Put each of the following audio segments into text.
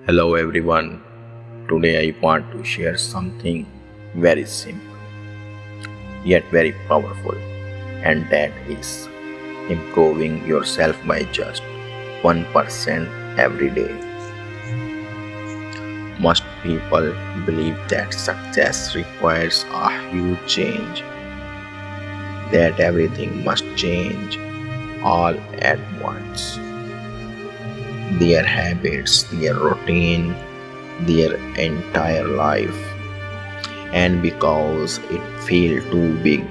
Hello everyone. Today I want to share something very simple yet very powerful, and that is improving yourself by just 1% every day. Most people believe that success requires a huge change, that everything must change all at once. Their habits, their routine, their entire life, and because it feels too big,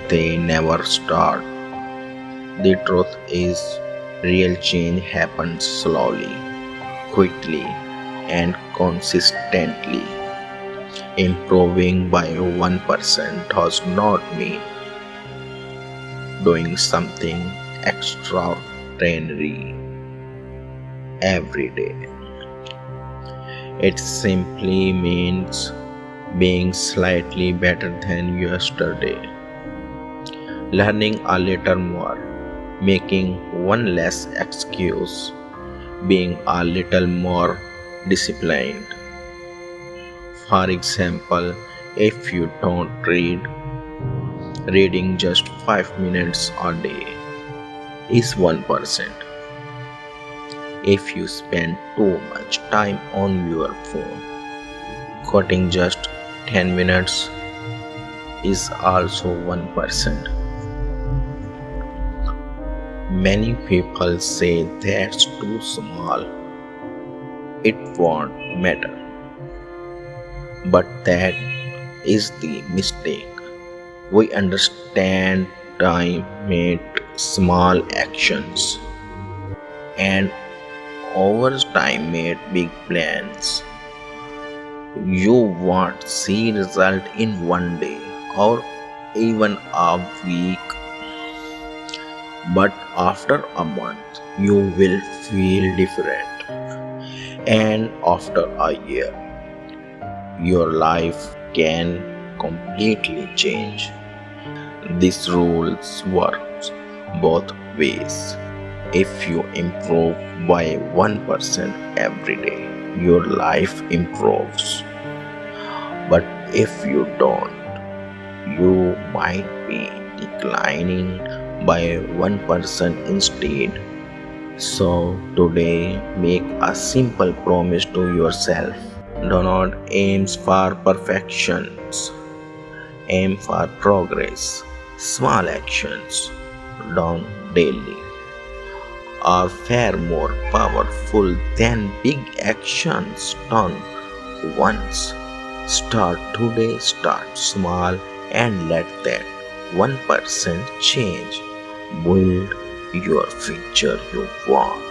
they never start. The truth is, real change happens slowly, quickly, and consistently. Improving by 1% does not mean doing something extraordinary every day. It simply means being slightly better than yesterday, learning a little more, making one less excuse, being a little more disciplined. For example, if you don't reading just 5 minutes a day is 1%. If you spend too much time on your phone, cutting just 10 minutes is also 1%. Many people say that's too small, it won't matter. But that is the mistake. We understand time made small actions and over time made big plans. You won't see result in one day or even a week, but after a month you will feel different, and after a year your life can completely change. This rules works both ways. If you improve by 1% every day, your life improves. But if you don't, you might be declining by 1% instead. So today, make a simple promise to yourself. Do not aim for perfections. Aim for progress. Small actions done daily are far more powerful than big actions done once. Start today, start small, and let that 1% change build your future you want.